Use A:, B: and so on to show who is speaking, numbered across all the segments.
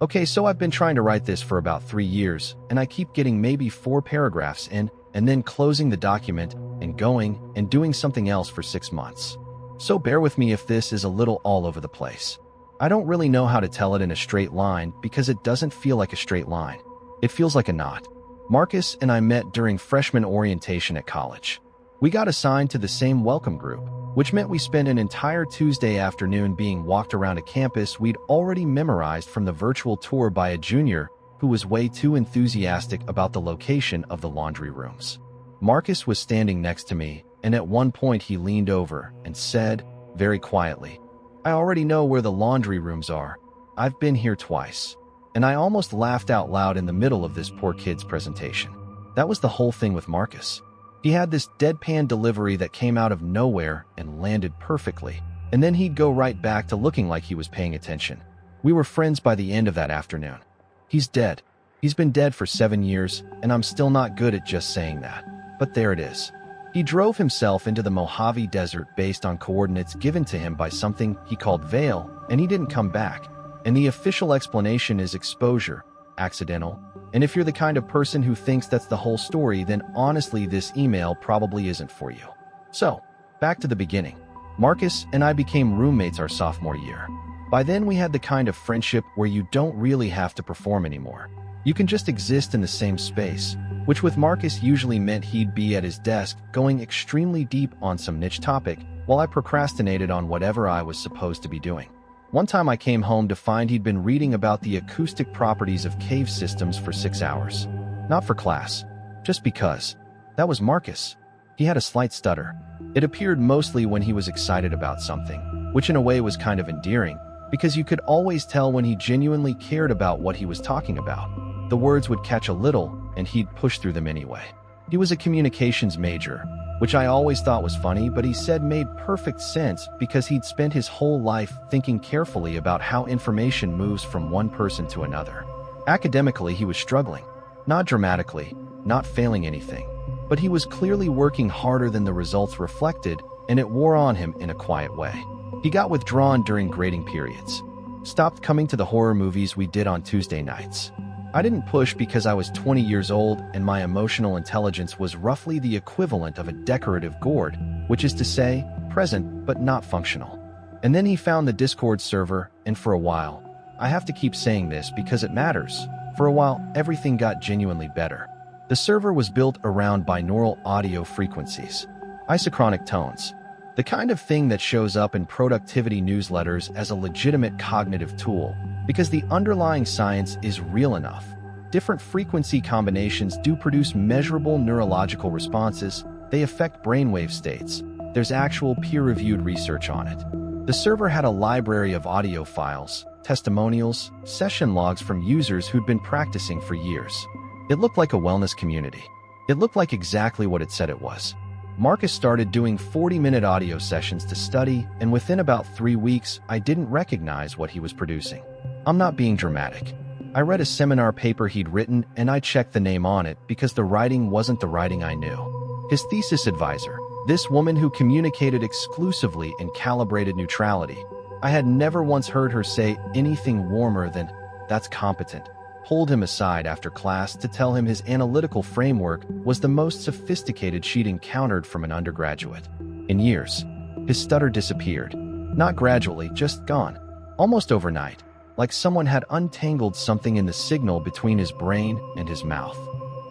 A: Okay, so I've been trying to write this for about 3 years, and I keep getting maybe 4 paragraphs in, and then closing the document, and going and doing something else for 6 months. So bear with me if this is a little all over the place. I don't really know how to tell it in a straight line because it doesn't feel like a straight line. It feels like a knot. Marcus and I met during freshman orientation at college. We got assigned to the same welcome group, which meant we spent an entire Tuesday afternoon being walked around a campus we'd already memorized from the virtual tour by a junior who was way too enthusiastic about the location of the laundry rooms. Marcus was standing next to me, and at one point he leaned over and said, very quietly, "I already know where the laundry rooms are. I've been here twice." And I almost laughed out loud in the middle of this poor kid's presentation. That was the whole thing with Marcus. He had this deadpan delivery that came out of nowhere and landed perfectly, and then he'd go right back to looking like he was paying attention. We were friends by the end of that afternoon. He's dead. He's been dead for 7 years, and I'm still not good at just saying that. But there it is. He drove himself into the Mojave Desert based on coordinates given to him by something he called Veil, and he didn't come back. And the official explanation is exposure, accidental. And if you're the kind of person who thinks that's the whole story, then honestly this email probably isn't for you. So, back to the beginning. Marcus and I became roommates our sophomore year. By then we had the kind of friendship where you don't really have to perform anymore. You can just exist in the same space, which with Marcus usually meant he'd be at his desk going extremely deep on some niche topic while I procrastinated on whatever I was supposed to be doing. One time I came home to find he'd been reading about the acoustic properties of cave systems for 6 hours. Not for class, just because. That was Marcus. He had a slight stutter. It appeared mostly when he was excited about something, which in a way was kind of endearing, because you could always tell when he genuinely cared about what he was talking about. The words would catch a little, and he'd push through them anyway. He was a communications major, which I always thought was funny, but he said made perfect sense because he'd spent his whole life thinking carefully about how information moves from one person to another. Academically, he was struggling. Not dramatically, not failing anything, but he was clearly working harder than the results reflected, and it wore on him in a quiet way. He got withdrawn during grading periods. Stopped coming to the horror movies we did on Tuesday nights. I didn't push because I was 20 years old and my emotional intelligence was roughly the equivalent of a decorative gourd, which is to say, present but not functional. And then he found the Discord server, and for a while, I have to keep saying this because it matters, for a while everything got genuinely better. The server was built around binaural audio frequencies, isochronic tones, the kind of thing that shows up in productivity newsletters as a legitimate cognitive tool, because the underlying science is real enough. Different frequency combinations do produce measurable neurological responses. They affect brainwave states. There's actual peer-reviewed research on it. The server had a library of audio files, testimonials, session logs from users who'd been practicing for years. It looked like a wellness community. It looked like exactly what it said it was. Marcus started doing 40-minute audio sessions to study, and within about 3 weeks, I didn't recognize what he was producing. I'm not being dramatic. I read a seminar paper he'd written, and I checked the name on it because the writing wasn't the writing I knew. His thesis advisor, this woman who communicated exclusively in calibrated neutrality, I had never once heard her say anything warmer than, "That's competent," pulled him aside after class to tell him his analytical framework was the most sophisticated she'd encountered from an undergraduate. In years, his stutter disappeared. Not gradually, just gone. Almost overnight, like someone had untangled something in the signal between his brain and his mouth.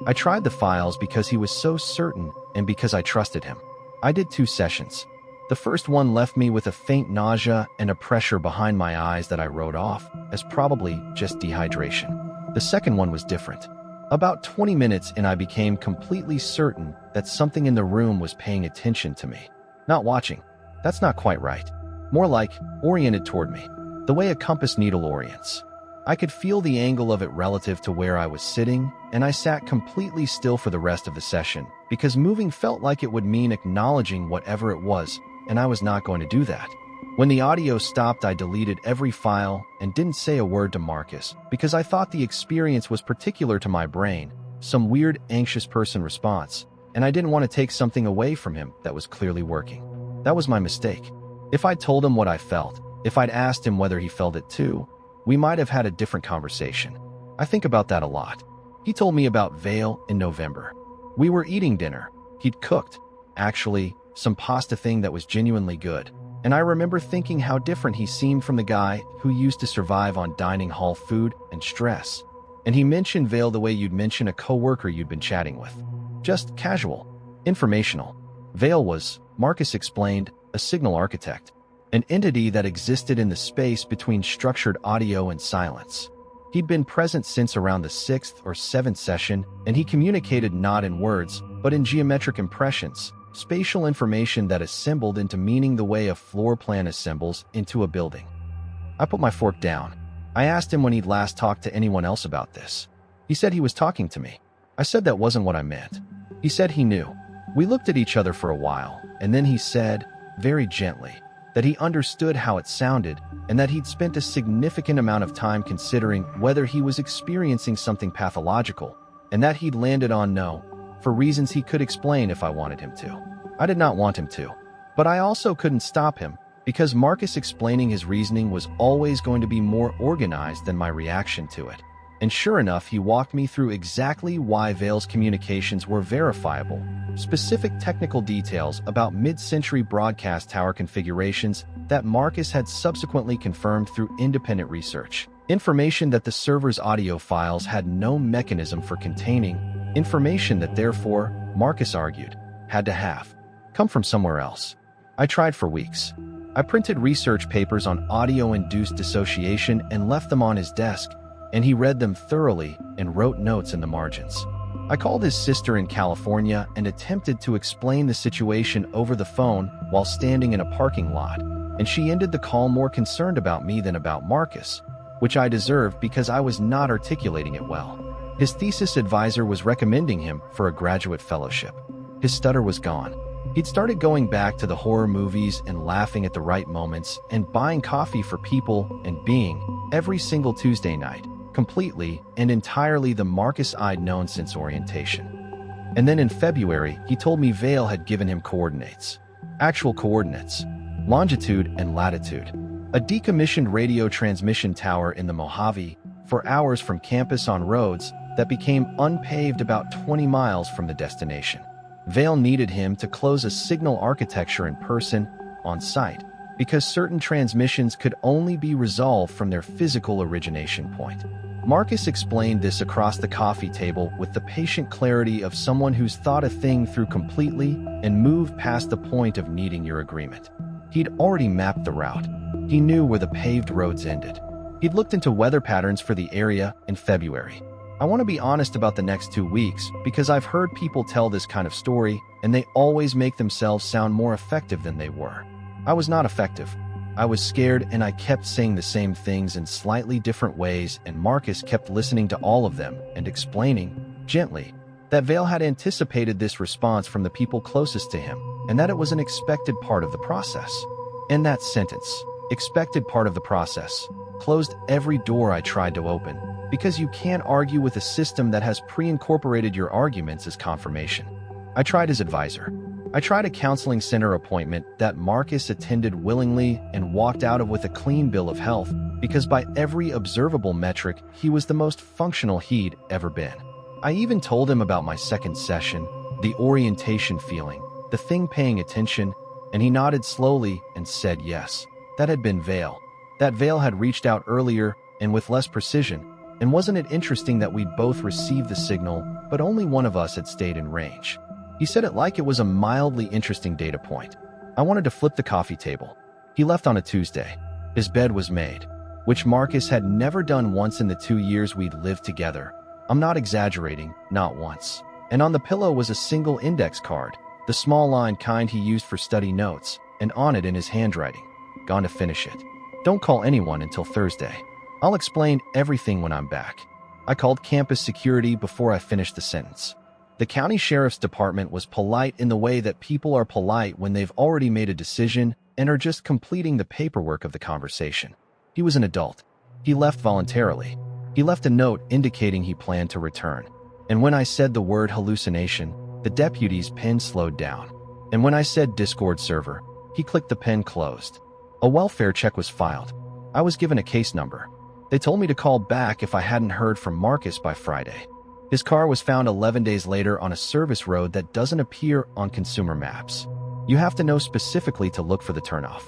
A: I tried the files because he was so certain and because I trusted him. I did 2 sessions. The first one left me with a faint nausea and a pressure behind my eyes that I wrote off as probably just dehydration. The second one was different. About 20 minutes and I became completely certain that something in the room was paying attention to me. Not watching. That's not quite right. More like oriented toward me, the way a compass needle orients. I could feel the angle of it relative to where I was sitting, and I sat completely still for the rest of the session because moving felt like it would mean acknowledging whatever it was, and I was not going to do that. When the audio stopped, I deleted every file and didn't say a word to Marcus because I thought the experience was particular to my brain, some weird anxious person response, and I didn't want to take something away from him that was clearly working. That was my mistake. If I'd told him what I felt, if I'd asked him whether he felt it too, we might have had a different conversation. I think about that a lot. He told me about Vale in November. We were eating dinner. He'd cooked, actually, some pasta thing that was genuinely good. And I remember thinking how different he seemed from the guy who used to survive on dining hall food and stress. And he mentioned Vale the way you'd mention a coworker you'd been chatting with. Just casual, informational. Vale was, Marcus explained, a signal architect, an entity that existed in the space between structured audio and silence. He'd been present since around the 6th or 7th session, and he communicated not in words, but in geometric impressions, spatial information that assembled into meaning the way a floor plan assembles into a building. I put my fork down. I asked him when he'd last talked to anyone else about this. He said he was talking to me. I said that wasn't what I meant. He said he knew. We looked at each other for a while, and then he said, very gently, that he understood how it sounded and that he'd spent a significant amount of time considering whether he was experiencing something pathological, and that he'd landed on no, for reasons he could explain if I wanted him to. I did not want him to, but I also couldn't stop him, because Marcus explaining his reasoning was always going to be more organized than my reaction to it. And sure enough, he walked me through exactly why Vale's communications were verifiable, specific technical details about mid-century broadcast tower configurations that Marcus had subsequently confirmed through independent research, information that the server's audio files had no mechanism for containing, information that therefore, Marcus argued, had to have come from somewhere else. I tried for weeks. I printed research papers on audio-induced dissociation and left them on his desk, and he read them thoroughly and wrote notes in the margins. I called his sister in California and attempted to explain the situation over the phone while standing in a parking lot, and she ended the call more concerned about me than about Marcus, which I deserved because I was not articulating it well. His thesis advisor was recommending him for a graduate fellowship. His stutter was gone. He'd started going back to the horror movies and laughing at the right moments and buying coffee for people and being, every single Tuesday night, completely and entirely the Marcus I'd known since orientation. And then in February, he told me Vale had given him coordinates. Actual coordinates. Longitude and latitude. A decommissioned radio transmission tower in the Mojave, for hours from campus on roads that became unpaved about 20 miles from the destination. Vale needed him to close a signal architecture in person, on site, because certain transmissions could only be resolved from their physical origination point. Marcus explained this across the coffee table with the patient clarity of someone who's thought a thing through completely and moved past the point of needing your agreement. He'd already mapped the route. He knew where the paved roads ended. He'd looked into weather patterns for the area in February. I want to be honest about the next 2 weeks because I've heard people tell this kind of story and they always make themselves sound more effective than they were. I was not effective. I was scared and I kept saying the same things in slightly different ways, and Marcus kept listening to all of them and explaining, gently, that Vale had anticipated this response from the people closest to him and that it was an expected part of the process. And that sentence, expected part of the process, closed every door I tried to open, because you can't argue with a system that has pre-incorporated your arguments as confirmation. I tried his advisor. I tried a counseling center appointment that Marcus attended willingly and walked out of with a clean bill of health because by every observable metric, he was the most functional he'd ever been. I even told him about my second session, the orientation feeling, the thing paying attention, and he nodded slowly and said yes. That had been Vale. That Vale had reached out earlier and with less precision, and wasn't it interesting that we'd both received the signal, but only one of us had stayed in range. He said it like it was a mildly interesting data point. I wanted to flip the coffee table. He left on a Tuesday. His bed was made, which Marcus had never done once in the 2 years we'd lived together. I'm not exaggerating, not once. And on the pillow was a single index card, the small line kind he used for study notes, and on it in his handwriting, "Gone to finish it. Don't call anyone until Thursday. I'll explain everything when I'm back." I called campus security before I finished the sentence. The county sheriff's department was polite in the way that people are polite when they've already made a decision and are just completing the paperwork of the conversation. He was an adult. He left voluntarily. He left a note indicating he planned to return. And when I said the word hallucination, the deputy's pen slowed down. And when I said Discord server, he clicked the pen closed. A welfare check was filed. I was given a case number. They told me to call back if I hadn't heard from Marcus by Friday. His car was found 11 days later on a service road that doesn't appear on consumer maps. You have to know specifically to look for the turnoff.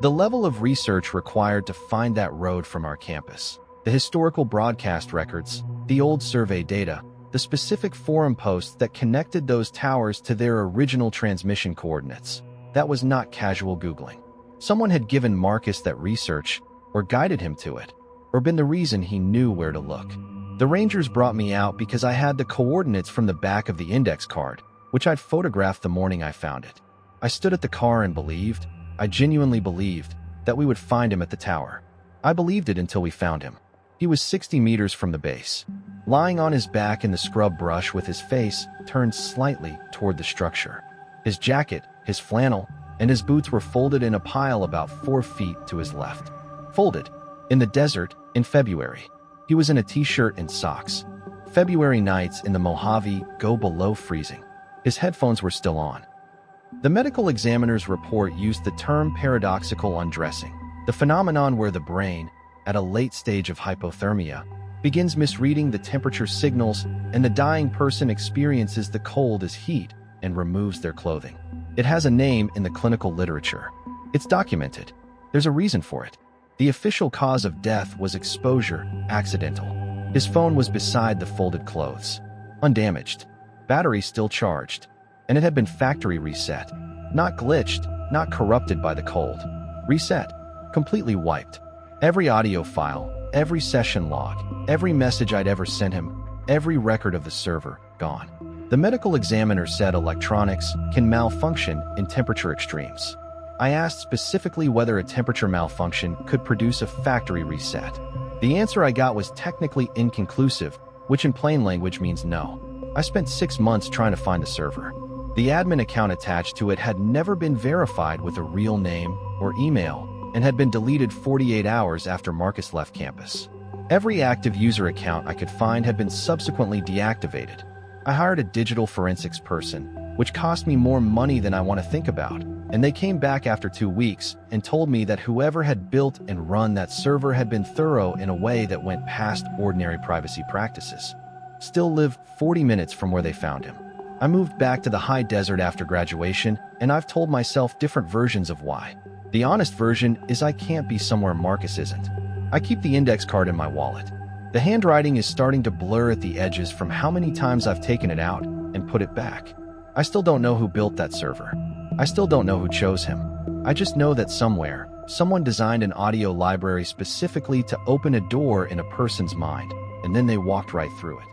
A: The level of research required to find that road from our campus, the historical broadcast records, the old survey data, the specific forum posts that connected those towers to their original transmission coordinates. That was not casual Googling. Someone had given Marcus that research, or guided him to it, or been the reason he knew where to look. The Rangers brought me out because I had the coordinates from the back of the index card, which I'd photographed the morning I found it. I stood at the car and believed, I genuinely believed, that we would find him at the tower. I believed it until we found him. He was 60 meters from the base, lying on his back in the scrub brush with his face turned slightly toward the structure. His jacket, his flannel, and his boots were folded in a pile about 4 feet to his left. Folded. In the desert, in February. He was in a t-shirt and socks. February nights in the Mojave go below freezing. His headphones were still on. The medical examiner's report used the term paradoxical undressing, the phenomenon where the brain, at a late stage of hypothermia, begins misreading the temperature signals and the dying person experiences the cold as heat and removes their clothing. It has a name in the clinical literature. It's documented. There's a reason for it. The official cause of death was exposure, accidental. His phone was beside the folded clothes, undamaged, battery still charged, and it had been factory reset, not glitched, not corrupted by the cold. Reset, completely wiped. Every audio file, every session log, every message I'd ever sent him, every record of the server, gone. The medical examiner said electronics can malfunction in temperature extremes. I asked specifically whether a temperature malfunction could produce a factory reset. The answer I got was technically inconclusive, which in plain language means no. I spent 6 months trying to find the server. The admin account attached to it had never been verified with a real name or email and had been deleted 48 hours after Marcus left campus. Every active user account I could find had been subsequently deactivated. I hired a digital forensics person, which cost me more money than I want to think about, and they came back after 2 weeks and told me that whoever had built and run that server had been thorough in a way that went past ordinary privacy practices. Still live 40 minutes from where they found him. I moved back to the high desert after graduation, and I've told myself different versions of why. The honest version is I can't be somewhere Marcus isn't. I keep the index card in my wallet. The handwriting is starting to blur at the edges from how many times I've taken it out and put it back. I still don't know who built that server. I still don't know who chose him. I just know that somewhere, someone designed an audio library specifically to open a door in a person's mind, and then they walked right through it.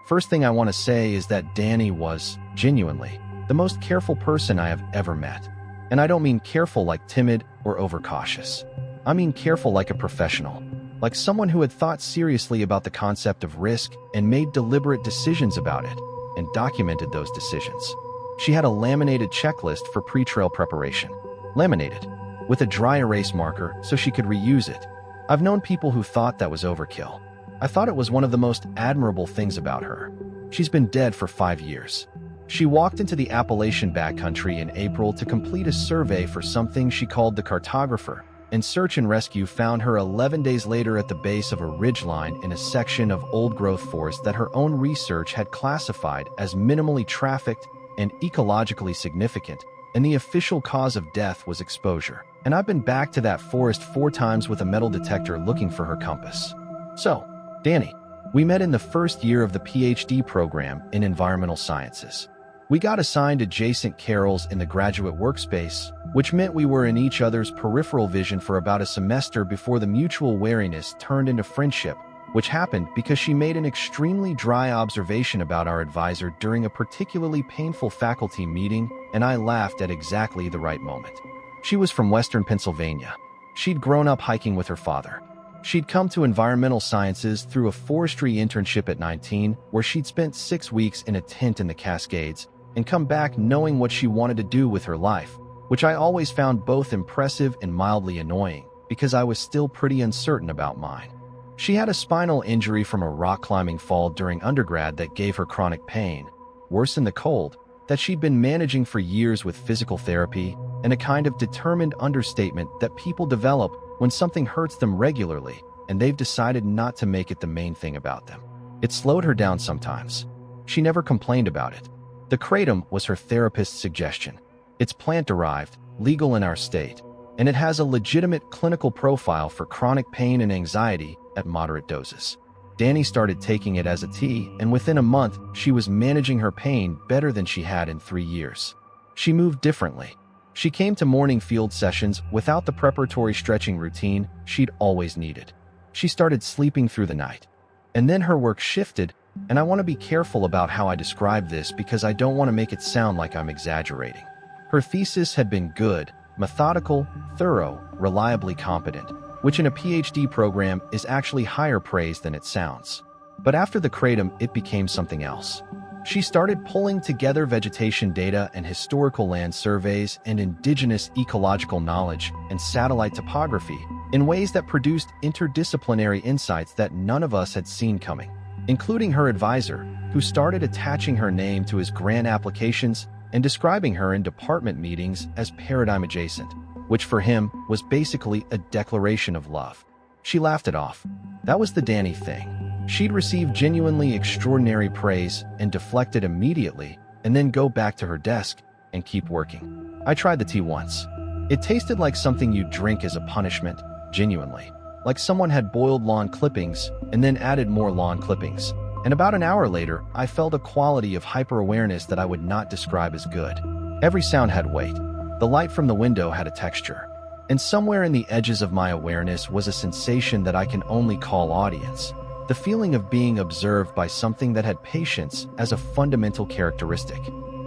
A: First thing I want to say is that Danny was, genuinely, the most careful person I have ever met. And I don't mean careful like timid or overcautious. I mean careful like a professional, like someone who had thought seriously about the concept of risk and made deliberate decisions about it, and documented those decisions. She had a laminated checklist for pre-trail preparation. Laminated, with a dry erase marker so she could reuse it. I've known people who thought that was overkill. I thought it was one of the most admirable things about her. She's been dead for 5 years. She walked into the Appalachian backcountry in April to complete a survey for something she called the Cartographer, and search and rescue found her 11 days later at the base of a ridgeline in a section of old-growth forest that her own research had classified as minimally trafficked and ecologically significant, and the official cause of death was exposure. And I've been back to that forest 4 times with a metal detector looking for her compass. So, Danny, we met in the first year of the PhD program in environmental sciences. We got assigned adjacent carrels in the graduate workspace, which meant we were in each other's peripheral vision for about a semester before the mutual wariness turned into friendship, which happened because she made an extremely dry observation about our advisor during a particularly painful faculty meeting, and I laughed at exactly the right moment. She was from Western Pennsylvania. She'd grown up hiking with her father. She'd come to environmental sciences through a forestry internship at 19, where she'd spent 6 weeks in a tent in the Cascades, and come back knowing what she wanted to do with her life, which I always found both impressive and mildly annoying, because I was still pretty uncertain about mine. She had a spinal injury from a rock climbing fall during undergrad that gave her chronic pain, worse than the cold, that she'd been managing for years with physical therapy and a kind of determined understatement that people develop when something hurts them regularly and they've decided not to make it the main thing about them. It slowed her down sometimes. She never complained about it. The kratom was her therapist's suggestion. It's plant-derived, legal in our state, and it has a legitimate clinical profile for chronic pain and anxiety at moderate doses. Danny started taking it as a tea, and within a month, she was managing her pain better than she had in 3 years. She moved differently. She came to morning field sessions without the preparatory stretching routine she'd always needed. She started sleeping through the night. And then her work shifted, and I want to be careful about how I describe this because I don't want to make it sound like I'm exaggerating. Her thesis had been good, methodical, thorough, reliably competent, which in a PhD program is actually higher praise than it sounds. But after the kratom, it became something else. She started pulling together vegetation data and historical land surveys and indigenous ecological knowledge and satellite topography in ways that produced interdisciplinary insights that none of us had seen coming, including her advisor, who started attaching her name to his grant applications and describing her in department meetings as paradigm adjacent, which for him was basically a declaration of love. She laughed it off. That was the Danny thing. She'd receive genuinely extraordinary praise and deflect it immediately, and then go back to her desk and keep working. I tried the tea once. It tasted like something you'd drink as a punishment, genuinely. Like someone had boiled lawn clippings and then added more lawn clippings. And about an hour later, I felt a quality of hyper-awareness that I would not describe as good. Every sound had weight. The light from the window had a texture. And somewhere in the edges of my awareness was a sensation that I can only call audience. The feeling of being observed by something that had patience as a fundamental characteristic.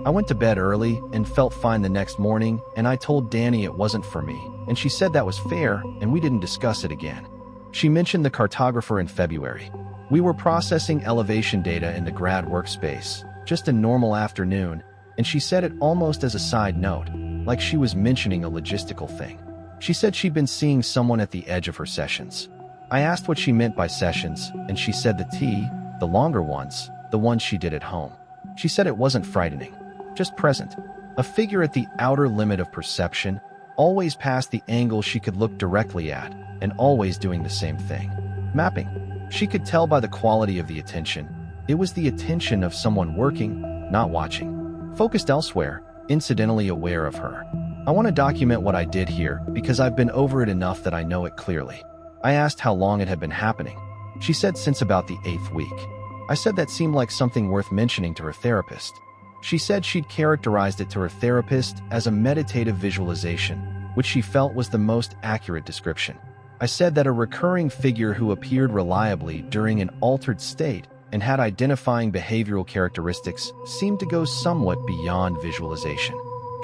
A: I went to bed early and felt fine the next morning, and I told Danny it wasn't for me, and she said that was fair, and we didn't discuss it again. She mentioned the Cartographer in February. We were processing elevation data in the grad workspace, just a normal afternoon, and she said it almost as a side note, like she was mentioning a logistical thing. She said she'd been seeing someone at the edge of her sessions. I asked what she meant by sessions, and she said the tea, the longer ones, the ones she did at home. She said it wasn't frightening, just present. A figure at the outer limit of perception, always past the angle she could look directly at, and always doing the same thing. Mapping. She could tell by the quality of the attention. It was the attention of someone working, not watching. Focused elsewhere, incidentally aware of her. I want to document what I did here because I've been over it enough that I know it clearly. I asked how long it had been happening. She said since about the 8th week. I said that seemed like something worth mentioning to her therapist. She said she'd characterized it to her therapist as a meditative visualization, which she felt was the most accurate description. I said that a recurring figure who appeared reliably during an altered state and had identifying behavioral characteristics seemed to go somewhat beyond visualization.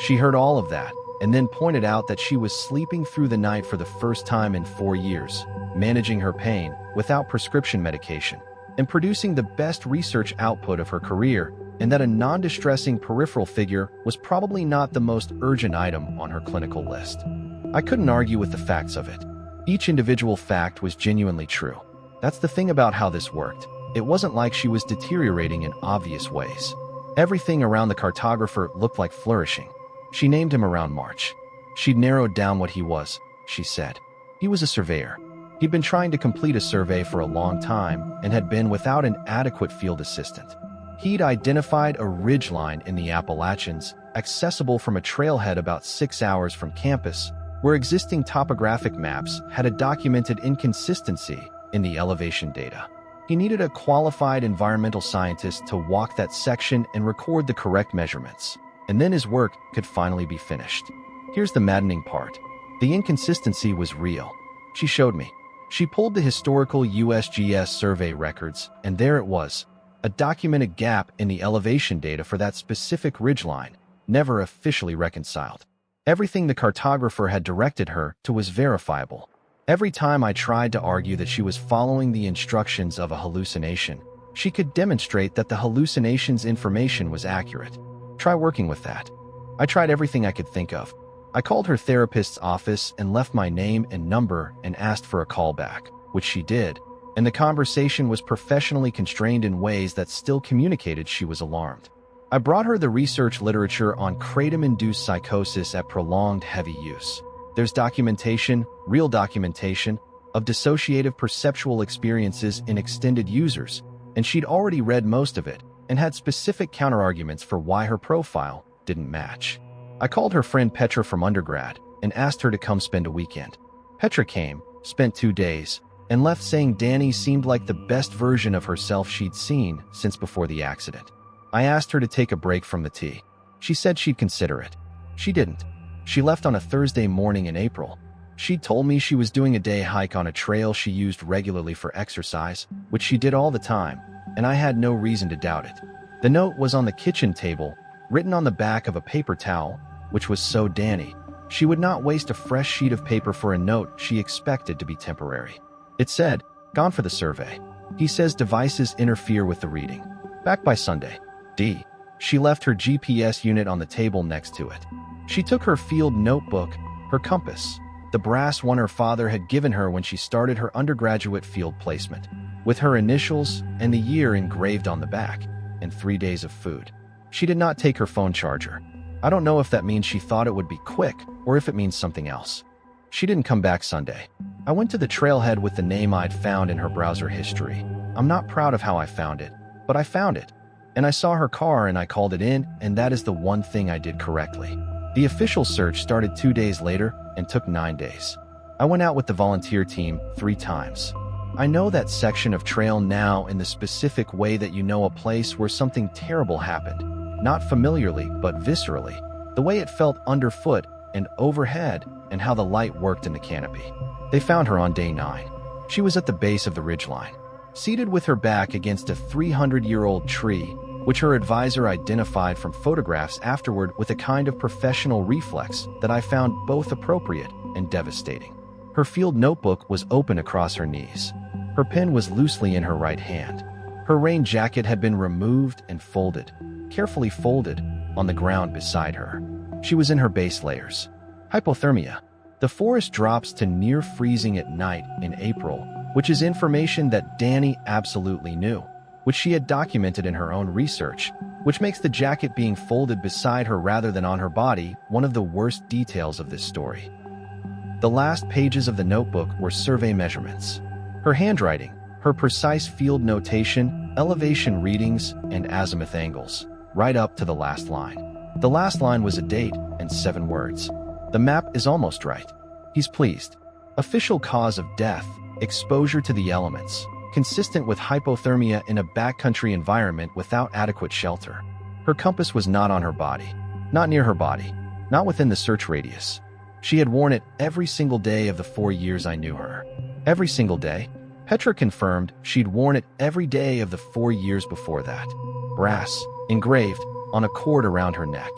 A: She heard all of that and then pointed out that she was sleeping through the night for the first time in 4 years, managing her pain without prescription medication, and producing the best research output of her career, and that a non-distressing peripheral figure was probably not the most urgent item on her clinical list. I couldn't argue with the facts of it. Each individual fact was genuinely true. That's the thing about how this worked. It wasn't like she was deteriorating in obvious ways. Everything around the Cartographer looked like flourishing. She named him around March. She'd narrowed down what he was, she said. He was a surveyor. He'd been trying to complete a survey for a long time and had been without an adequate field assistant. He'd identified a ridgeline in the Appalachians, accessible from a trailhead about 6 hours from campus, where existing topographic maps had a documented inconsistency in the elevation data. He needed a qualified environmental scientist to walk that section and record the correct measurements, and then his work could finally be finished. Here's the maddening part. The inconsistency was real. She showed me. She pulled the historical USGS survey records, and there it was, a documented gap in the elevation data for that specific ridgeline, never officially reconciled. Everything the Cartographer had directed her to was verifiable. Every time I tried to argue that she was following the instructions of a hallucination, she could demonstrate that the hallucination's information was accurate. Try working with that. I tried everything I could think of. I called her therapist's office and left my name and number and asked for a call back, which she did, and the conversation was professionally constrained in ways that still communicated she was alarmed. I brought her the research literature on kratom-induced psychosis at prolonged heavy use. There's documentation, real documentation, of dissociative perceptual experiences in extended users, and she'd already read most of it and had specific counterarguments for why her profile didn't match. I called her friend Petra from undergrad and asked her to come spend a weekend. Petra came, spent 2 days, and left saying Danny seemed like the best version of herself she'd seen since before the accident. I asked her to take a break from the tea. She said she'd consider it. She didn't. She left on a Thursday morning in April. She told me she was doing a day hike on a trail she used regularly for exercise, which she did all the time, and I had no reason to doubt it. The note was on the kitchen table, written on the back of a paper towel, which was so Danny. She would not waste a fresh sheet of paper for a note she expected to be temporary. It said, "Gone for the survey. He says devices interfere with the reading. Back by Sunday. D." She left her GPS unit on the table next to it. She took her field notebook, her compass, the brass one her father had given her when she started her undergraduate field placement, with her initials and the year engraved on the back, and 3 days of food. She did not take her phone charger. I don't know if that means she thought it would be quick or if it means something else. She didn't come back Sunday. I went to the trailhead with the name I'd found in her browser history. I'm not proud of how I found it, but I found it. And I saw her car and I called it in, and that is the one thing I did correctly. The official search started 2 days later and took 9 days. I went out with the volunteer team 3 times. I know that section of trail now in the specific way that you know a place where something terrible happened. Not familiarly, but viscerally. The way it felt underfoot and overhead, and how the light worked in the canopy. They found her on day 9. She was at the base of the ridgeline, seated with her back against a 300-year-old tree, which her advisor identified from photographs afterward with a kind of professional reflex that I found both appropriate and devastating. Her field notebook was open across her knees. Her pen was loosely in her right hand. Her rain jacket had been removed and folded, carefully folded, on the ground beside her. She was in her base layers. Hypothermia. The forest drops to near freezing at night in April, which is information that Danny absolutely knew, which she had documented in her own research, which makes the jacket being folded beside her rather than on her body one of the worst details of this story. The last pages of the notebook were survey measurements. Her handwriting, her precise field notation, elevation readings, and azimuth angles, right up to the last line. The last line was a date and 7 words. The map is almost right. He's pleased. Official cause of death, exposure to the elements, consistent with hypothermia in a backcountry environment without adequate shelter. Her compass was not on her body, not near her body, not within the search radius. She had worn it every single day of the 4 years I knew her. Every single day. Petra confirmed she'd worn it every day of the 4 years before that. Brass, engraved, on a cord around her neck.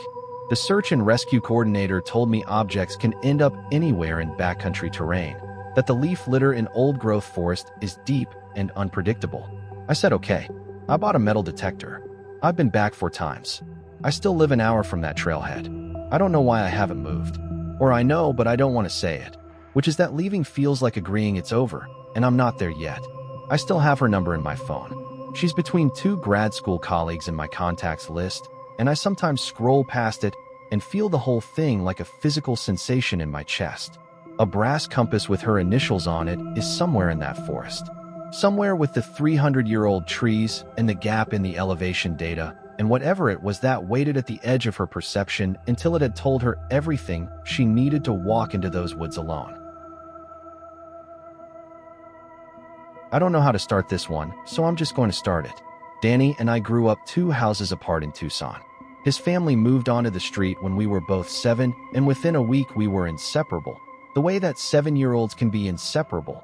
A: The search and rescue coordinator told me objects can end up anywhere in backcountry terrain, that the leaf litter in old-growth forest is deep and unpredictable. I said okay. I bought a metal detector. I've been back 4 times. I still live an hour from that trailhead. I don't know why I haven't moved. Or I know, but I don't want to say it. Which is that leaving feels like agreeing it's over, and I'm not there yet. I still have her number in my phone. She's between 2 grad school colleagues in my contacts list, and I sometimes scroll past it and feel the whole thing like a physical sensation in my chest. A brass compass with her initials on it is somewhere in that forest. Somewhere with the 300-year-old trees and the gap in the elevation data, and whatever it was that waited at the edge of her perception until it had told her everything she needed to walk into those woods alone. I don't know how to start this one, so I'm just going to start it. Danny and I grew up 2 houses apart in Tucson. His family moved onto the street when we were both 7, and within a week we were inseparable. The way that 7-year-olds can be inseparable,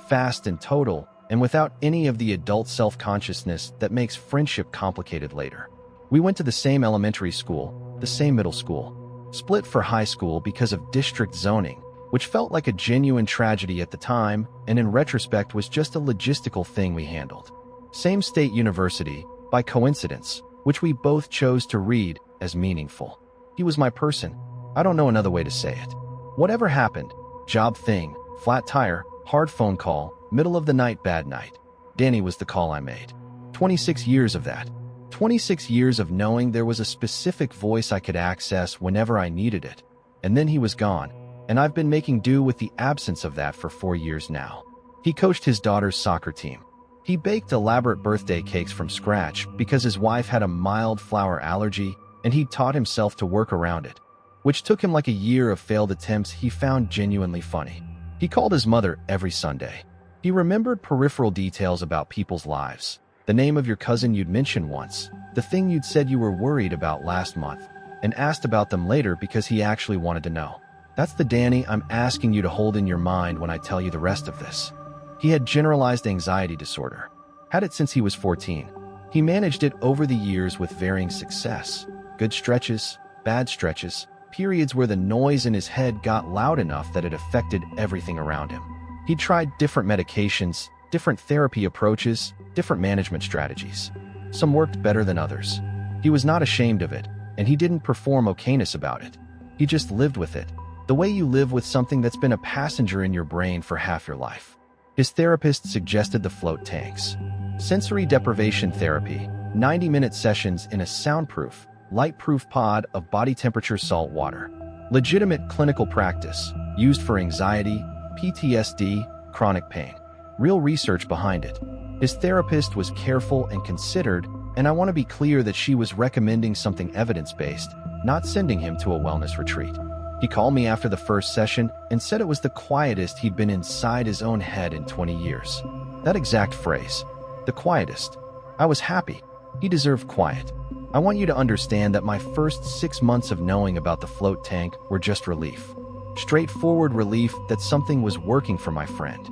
A: fast and total, and without any of the adult self-consciousness that makes friendship complicated later. We went to the same elementary school, the same middle school, split for high school because of district zoning, which felt like a genuine tragedy at the time, and in retrospect was just a logistical thing we handled. Same state university, by coincidence, which we both chose to read as meaningful. He was my person. I don't know another way to say it. Whatever happened, job thing, flat tire, hard phone call, middle of the night, bad night. Danny was the call I made. 26 years of that. 26 years of knowing there was a specific voice I could access whenever I needed it. And then he was gone. and I've been making do with the absence of that for 4 years now. He coached his daughter's soccer team. He baked elaborate birthday cakes from scratch because his wife had a mild flour allergy, and he taught himself to work around it, which took him like a year of failed attempts he found genuinely funny. He called his mother every Sunday. He remembered peripheral details about people's lives, the name of your cousin you'd mentioned once, the thing you'd said you were worried about last month, and asked about them later because he actually wanted to know. That's the Danny I'm asking you to hold in your mind when I tell you the rest of this. He had generalized anxiety disorder. Had it since he was 14. He managed it over the years with varying success. Good stretches, bad stretches, periods where the noise in his head got loud enough that it affected everything around him. He tried different medications, different therapy approaches, different management strategies. Some worked better than others. He was not ashamed of it, and he didn't perform okayness about it. He just lived with it, the way you live with something that's been a passenger in your brain for half your life. His therapist suggested the float tanks. Sensory deprivation therapy, 90-minute sessions in a soundproof, light-proof pod of body temperature salt water. Legitimate clinical practice, used for anxiety, PTSD, chronic pain. Real research behind it. His therapist was careful and considered, and I want to be clear that she was recommending something evidence-based, not sending him to a wellness retreat. He called me after the first session and said it was the quietest he'd been inside his own head in 20 years. That exact phrase. The quietest. I was happy. He deserved quiet. I want you to understand that my first 6 months of knowing about the float tank were just relief. Straightforward relief that something was working for my friend.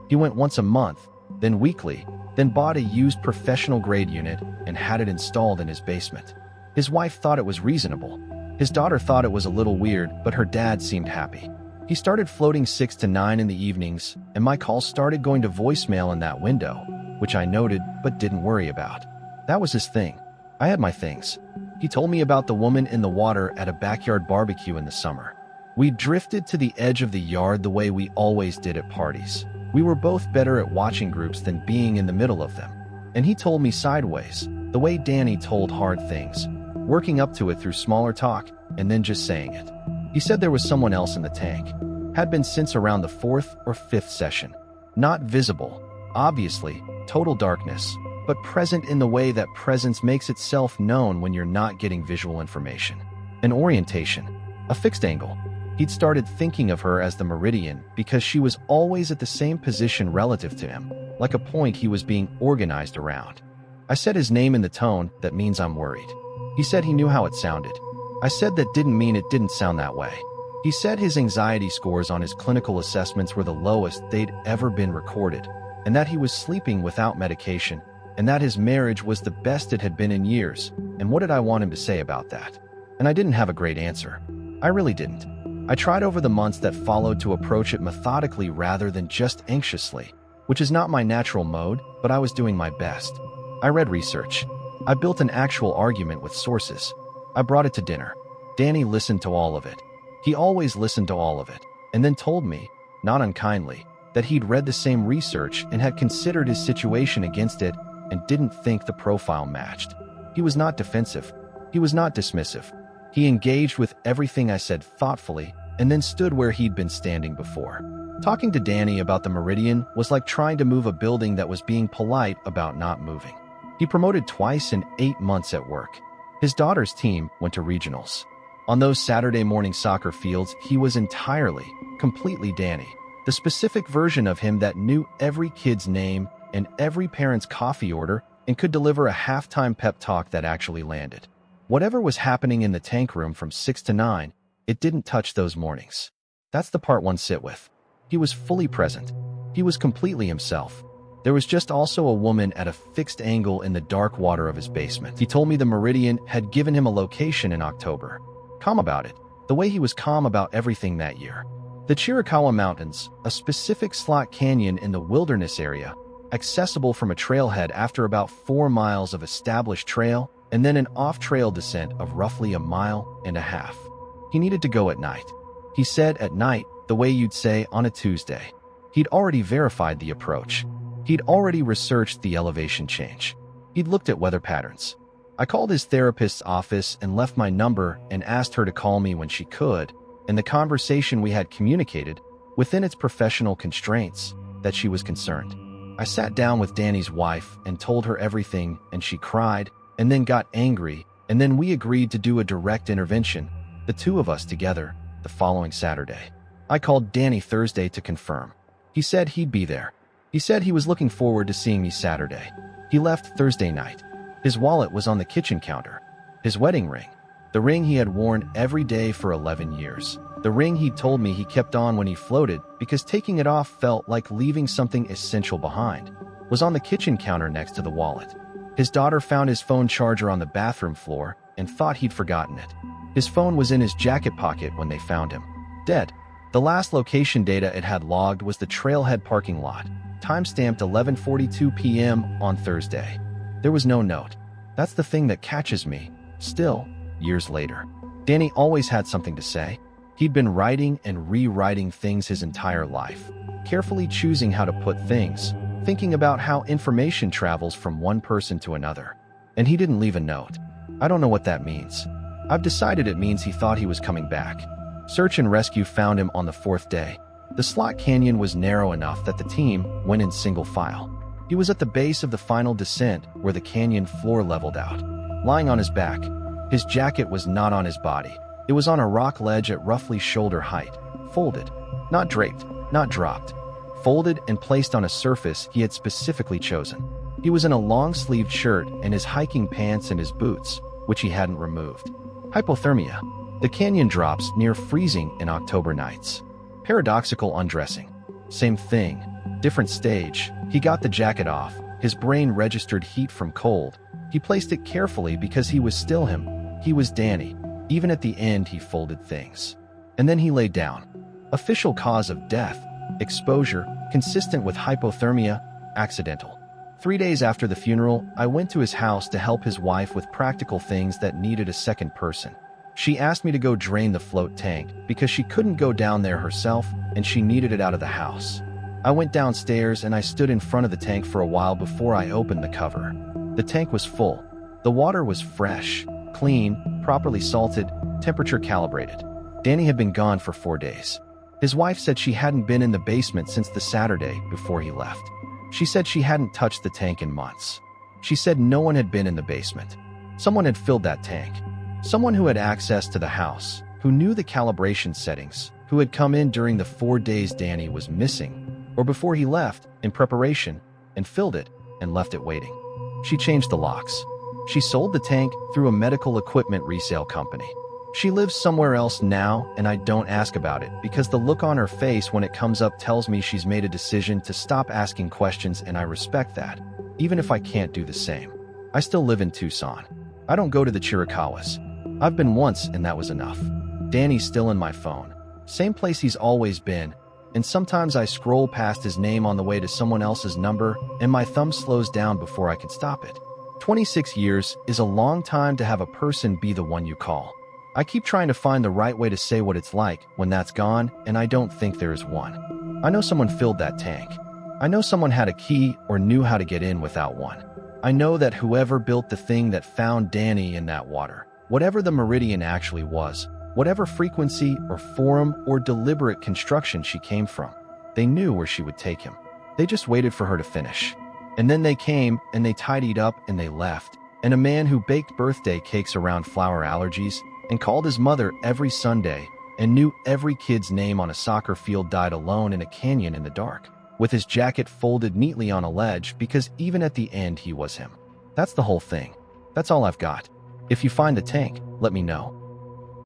A: He went once a month, then weekly, then bought a used professional-grade unit and had it installed in his basement. His wife thought it was reasonable. His daughter thought it was a little weird, but her dad seemed happy. He started floating 6 to 9 in the evenings, and my calls started going to voicemail in that window, which I noted but didn't worry about. That was his thing. I had my things. He told me about the woman in the water at a backyard barbecue in the summer. We drifted to the edge of the yard the way we always did at parties. We were both better at watching groups than being in the middle of them. And he told me sideways, the way Danny told hard things, working up to it through smaller talk, and then just saying it. He said there was someone else in the tank. Had been since around the 4th or 5th session. Not visible, obviously, total darkness, but present in the way that presence makes itself known when you're not getting visual information. An orientation, a fixed angle. He'd started thinking of her as the meridian because she was always at the same position relative to him, like a point he was being organized around. I said his name in the tone that means I'm worried. He said he knew how it sounded. I said that didn't mean it didn't sound that way. He said his anxiety scores on his clinical assessments were the lowest they'd ever been recorded, and that he was sleeping without medication, and that his marriage was the best it had been in years. And what did I want him to say about that? And I didn't have a great answer. I really didn't. I tried over the months that followed to approach it methodically rather than just anxiously, which is not my natural mode, but I was doing my best. I read research. I built an actual argument with sources. I brought it to dinner. Danny listened to all of it. He always listened to all of it, and then told me, not unkindly, that he'd read the same research and had considered his situation against it and didn't think the profile matched. He was not defensive. He was not dismissive. He engaged with everything I said thoughtfully and then stood where he'd been standing before. Talking to Danny about the meridian was like trying to move a building that was being polite about not moving. He promoted twice in 8 months at work. His daughter's team went to regionals. On those Saturday morning soccer fields, he was entirely, completely Danny, the specific version of him that knew every kid's name and every parent's coffee order and could deliver a halftime pep talk that actually landed. Whatever was happening in the tank room from 6 to 9, it didn't touch those mornings. That's the part one sit with. He was fully present. He was completely himself. There was just also a woman at a fixed angle in the dark water of his basement. He told me the Meridian had given him a location in October. Calm about it, the way he was calm about everything that year. The Chiricahua Mountains, a specific slot canyon in the wilderness area, accessible from a trailhead after about 4 miles of established trail, and then an off-trail descent of roughly 1.5 miles. He needed to go at night. He said at night, the way you'd say on a Tuesday. He'd already verified the approach. He'd already researched the elevation change. He'd looked at weather patterns. I called his therapist's office and left my number and asked her to call me when she could, and the conversation we had communicated, within its professional constraints, that she was concerned. I sat down with Danny's wife and told her everything, and she cried, and then got angry, and then we agreed to do a direct intervention, the two of us together, the following Saturday. I called Danny Thursday to confirm. He said he'd be there. He said he was looking forward to seeing me Saturday. He left Thursday night. His wallet was on the kitchen counter. His wedding ring, the ring he had worn every day for 11 years. The ring he told me he kept on when he floated because taking it off felt like leaving something essential behind, was on the kitchen counter next to the wallet. His daughter found his phone charger on the bathroom floor and thought he'd forgotten it. His phone was in his jacket pocket when they found him, dead. The last location data it had logged was the Trailhead parking lot, timestamped 11:42 p.m. on Thursday. There was no note. That's the thing that catches me, still, years later. Danny always had something to say. He'd been writing and rewriting things his entire life, carefully choosing how to put things, thinking about how information travels from one person to another. And he didn't leave a note. I don't know what that means. I've decided it means he thought he was coming back. Search and rescue found him on the 4th day. The slot canyon was narrow enough that the team went in single file. He was at the base of the final descent where the canyon floor leveled out, lying on his back. His jacket was not on his body. It was on a rock ledge at roughly shoulder height, folded, not draped, not dropped, folded and placed on a surface he had specifically chosen. He was in a long-sleeved shirt and his hiking pants and his boots, which he hadn't removed. Hypothermia. The canyon drops near freezing in October nights. Paradoxical undressing. Same thing, different stage. He got the jacket off. His brain registered heat from cold. He placed it carefully because he was still him. He was Danny. Even at the end, he folded things. And then he lay down. Official cause of death, exposure, consistent with hypothermia, accidental. 3 days after the funeral, I went to his house to help his wife with practical things that needed a second person. She asked me to go drain the float tank because she couldn't go down there herself and she needed it out of the house. I went downstairs and I stood in front of the tank for a while before I opened the cover. The tank was full. The water was fresh, clean, properly salted, temperature calibrated. Danny had been gone for 4 days. His wife said she hadn't been in the basement since the Saturday before he left. She said she hadn't touched the tank in months. She said no one had been in the basement. Someone had filled that tank. Someone who had access to the house, who knew the calibration settings, who had come in during the 4 days Danny was missing, or before he left, in preparation, and filled it, and left it waiting. She changed the locks. She sold the tank through a medical equipment resale company. She lives somewhere else now, and I don't ask about it because the look on her face when it comes up tells me she's made a decision to stop asking questions, and I respect that, even if I can't do the same. I still live in Tucson. I don't go to the Chiricahuas. I've been once, and that was enough. Danny's still in my phone. Same place he's always been, and sometimes I scroll past his name on the way to someone else's number, and my thumb slows down before I can stop it. 26 years is a long time to have a person be the one you call. I keep trying to find the right way to say what it's like when that's gone, and I don't think there is one. I know someone filled that tank. I know someone had a key or knew how to get in without one. I know that whoever built the thing that found Danny in that water, whatever the meridian actually was, whatever frequency or forum or deliberate construction she came from, they knew where she would take him. They just waited for her to finish. And then they came and they tidied up and they left. And a man who baked birthday cakes around flower allergies and called his mother every Sunday and knew every kid's name on a soccer field died alone in a canyon in the dark, with his jacket folded neatly on a ledge because even at the end he was him. That's the whole thing. That's all I've got. If you find the tank, let me know.